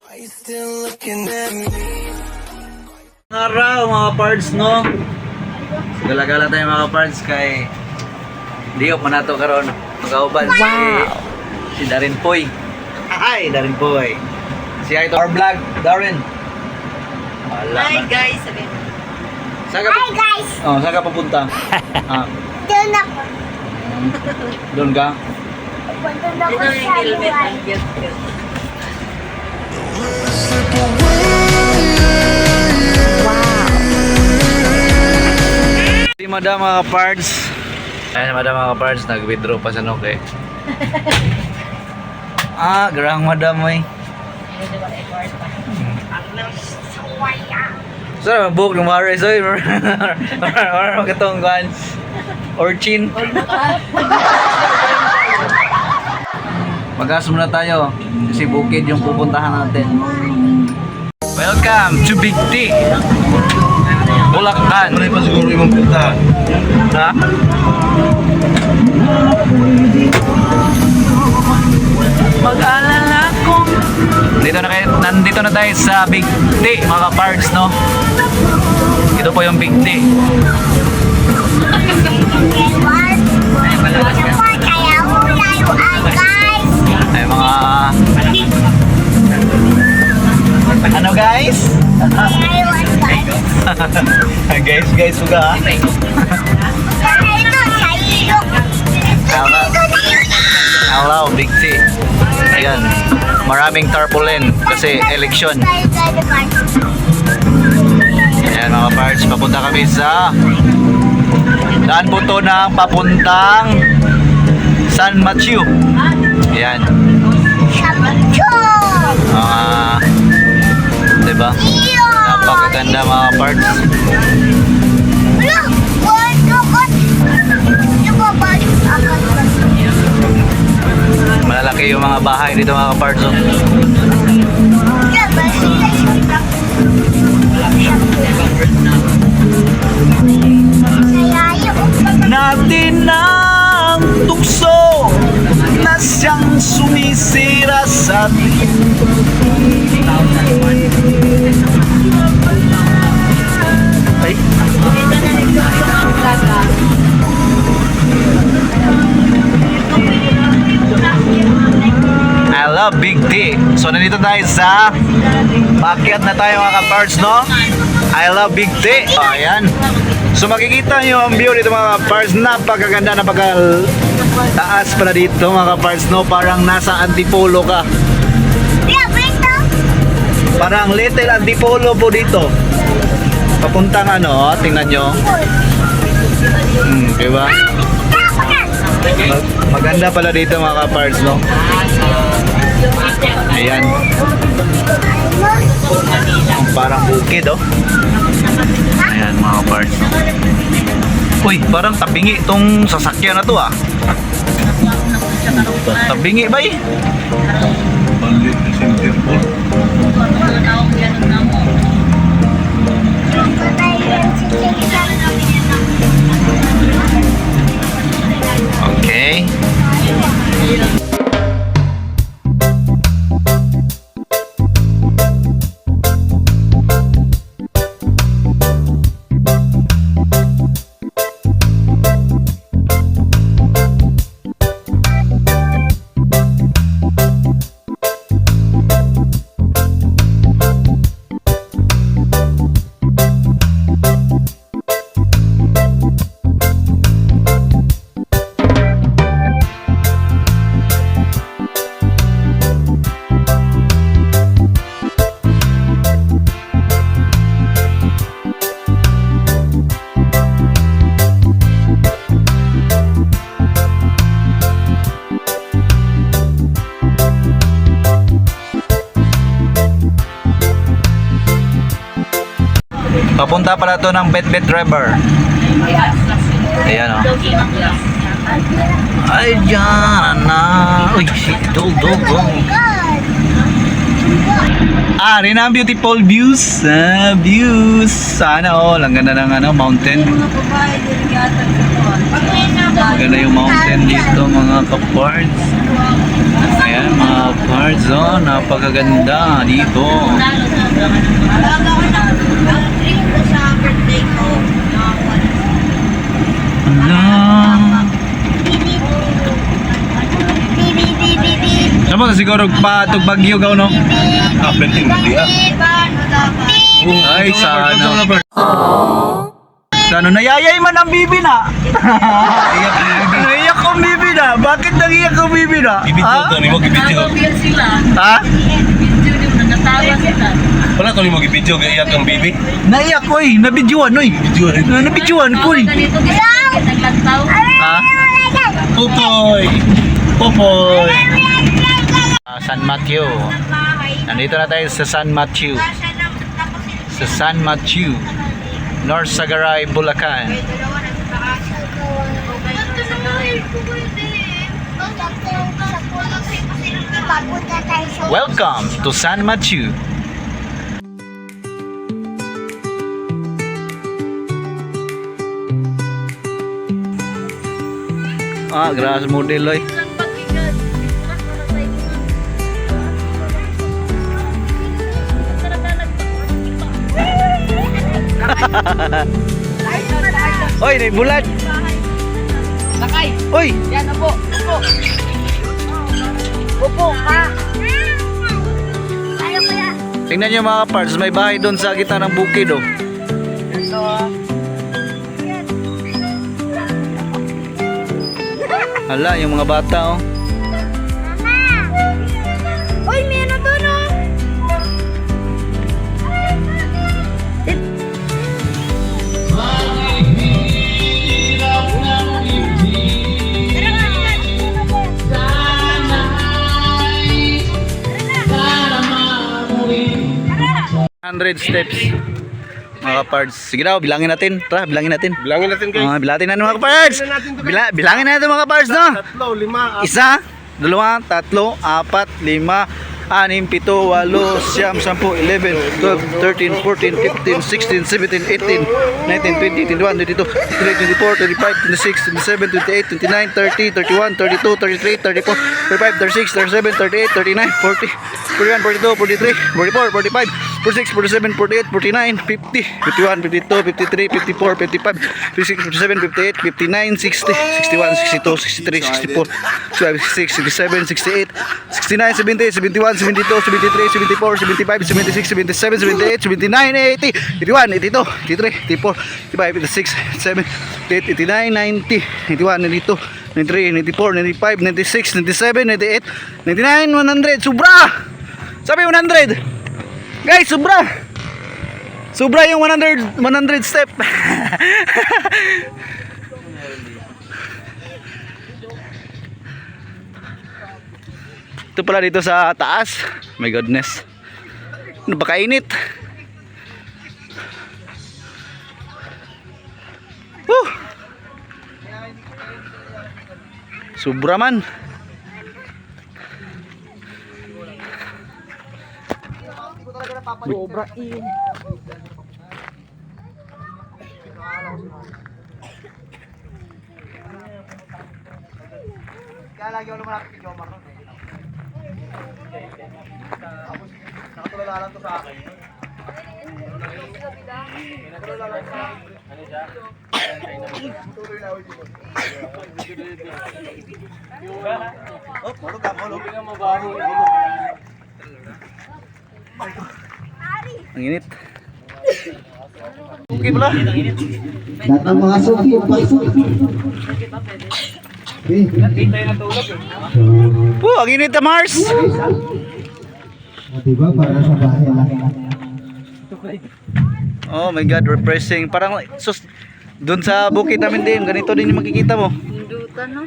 Are you still looking at me? Araw mga parts no. Gala-gala tayo mga parts kay Diop man nato karon magauban si Darin Poy. Hi Darin Poy. Si ito our vlog Darin. Hi guys, sabi. Hi guys! Oh, saan ka papunta? Doon ako. Doon ka? Punta Dito ako yung sa helmet buwan. ng gift. Si Madam mga parts. Ayan Madam mga parts, nag-withdraw pa sa Noke. Gerang Madam ay. Saan book ng Maris oy. Ano katong guan? Orchin. Magas muna tayo kasi bukid yung pupuntahan natin. Welcome to Big T. Bulacan. Ano pa siguro yung punta? Ha? Mag-alala ko. Nandito na tayo sa Big T, mga parts, no? Ito po yung Big T. Ay, mga... Ano, guys? guys, suga, ha? Hello, Big T. Ayan, maraming tarpaulin kasi eleksyon. Ayan mga parts, papunta kami sa daan po to ng papuntang San Mateo. Ayan. Diba? Napakaganda mga parts. Malalaki yung mga bahay dito mga parts. Oh. Natin ang tukso na siyang sumisira sa atin. Ay. I love Big T. So nandito tayo sa paakyat na tayo mga ka-parts, no? I love Big T. Oh, ayan. So makikita nyo ang view dito mga ka-parts. Napakaganda, napakataas pala dito mga ka-parts, no? Parang nasa Antipolo ka. Parang little Antipolo po dito. Papuntang ano, tingnan nyo. Diba? Maganda pala dito mga ka-parts, no? Ayan. Parang bukid, oh. Ayan mga ka-parts, no? Uy, parang tabingi itong sasakyan na to, ah. Tabingi ba eh? Palit na center po. Okay. Papunta pala to ng Bet River. Ayan, oh. Ay, dyan na. Uy, dugo. Rin ang beautiful views. Views. Sana, oh. Ang ganda ng ano, mountain. Ang ganda yung mountain dito, mga kaparts. Ayan mga parts, oh, napakaganda dito. Alaga ko ng drink ko sa birthday ko. Ala. Bibi. Sama siguro pa itong bagyo gaw, no? Happen din, hindi ah. Ay, sana. Sana nayayay man ang bibi na. Naiyak ang bibi na. Bakit nangiyak ang bibi na? Ibidyo Ha? to, ni mo ibidyo. Ha? Wala to ni mo ibidyo, kaya iyak ang bibi. Naiyak ko eh. Nabidyoan, oy. Ibidyo rin. Nabidyoan ko eh. Ha? Pupoy! Pupoy! San Mateo. Nandito na tayo sa San Mateo. Sa San Mateo. North Sagaray, Bulacan. Welcome to San Mateo. Grass model oy. Oy, may bulat. Sakay! Oy, Yan, upo! Upo! Upo ka! Ayaw ko yan. tingnan niyo mga parts, may bahay doon sa gitna ng bukid oh. Ito ah. Hala, yung mga bata oh. Mama! Uy, may ano doon oh. Tara nga, tara nga. 100 steps. Mga parts. Sige daw, bilangin natin. Tara, bilangin natin. Bilangin natin guys. Bilangin natin mga parts. Bilangin natin mga parts, no? 3, 5, Isa, dalawa, tatlo, apat, lima, anim, pito, walo, siyam, 10, 11, 12, 13, 14, 15, 16, 17, 18, 19, 20, 21, 22, 23, 24, 25, 26, 27, 28, 29, 30, 31, 32, 33, 34, 35, 36, 37, 38, 39, 40, 41, 42, 43, 44, 45, 46, 47, 48, 49, 50, 51, 52, 53, 54, 55, 56, 57, 58, 59, 60, 61, 62, 63, 64, 65, 66, 67, 68, 69, 70, 71, 72, 73, 74, 75, 76, 77, 78, 79, 80, 81, 82, 83, 84, 85, 86, 87, 88, 89, 90, 91, 92, 93, 94, 95, 96, 97, 98, 99, 100. Sobra! Sabi 100! Guys, sobra! Sobra yung 100 step. Ito pala dito sa taas. My goodness. Napakainit. Sobra man. Sobra in. Kaya lagi ako lumalapit kay Jomar. Nakatulala lang to sa akin. Ang init. Okay pala. Lahat ng mga suki, pasok. Ang init na Mars. Diba, para sa bahay lang. Oh my God, refreshing. Parang sus, doon sa bukid namin din, ganito din yung makikita mo. Hindutan no?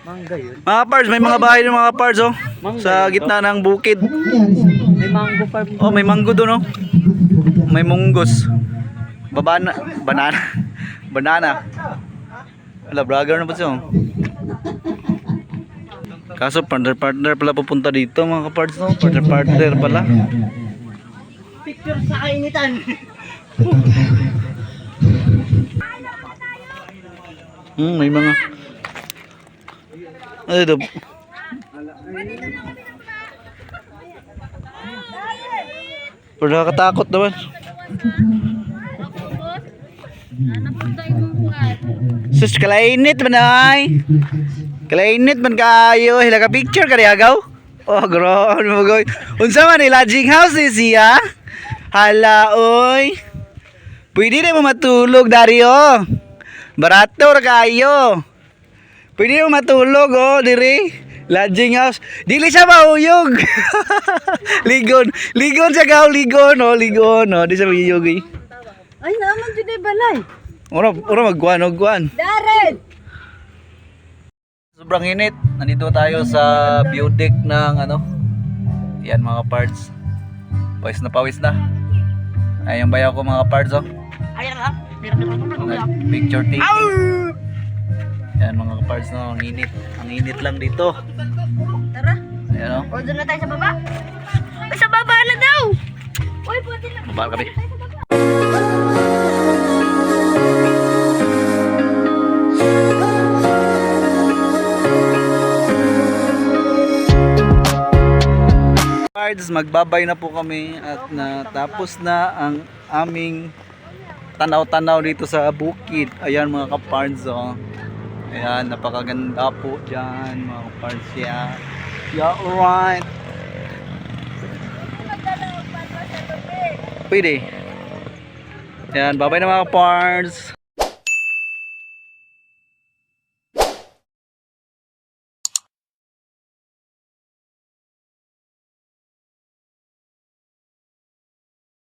Mangga yun. Mga parts, may mga bahay ng mga parts oh. Sa gitna ng bukid. May mango farm. Oh, may mango doon oh. May munggos. Banana. Wala, brother na pa siya oh. Kaso partner pala pupunta dito mga kaparts no. Partner pala. Picture sa kainitan. May mga ano ito? Pero nakakatakot naman. Sus, kalainit man ay. Kalainit man kayo. Hila ka picture ka agaw. Oh, groon mo goy. Unsa man ni lodging house ni siya? Hala oy. Pwede na mo matulog Dario. Barato ra kayo. Pwede mo matulog oh diri. Lodging house. Dili siya mauyog. Ligon. Ligon siya gaw. Ligon oh. Ligon oh. Di siya mauyog eh. Ay, naman dyan ay balay. Ora magkuhan o kuhan. Darren! Sobrang init. Nandito tayo sa view deck ng ano. Yan mga parts. Pawis na. Ayan bayaw ko mga parts oh. Ayan lang. Picture taking. Yan mga parts no. Ang init. Ang init lang dito. Tara. Ayan oh. O, doon na tayo sa baba. Ay, sa baba na daw. Uy, pwede lang. Baba kami. Parts, magbabay na po kami at natapos na ang aming tanaw-tanaw dito sa bukid. Ayan mga kapards oh. Ayan, napakaganda po dyan mga kapards. Yeah, alright. Pwede. Ayan, babay na mga kapards.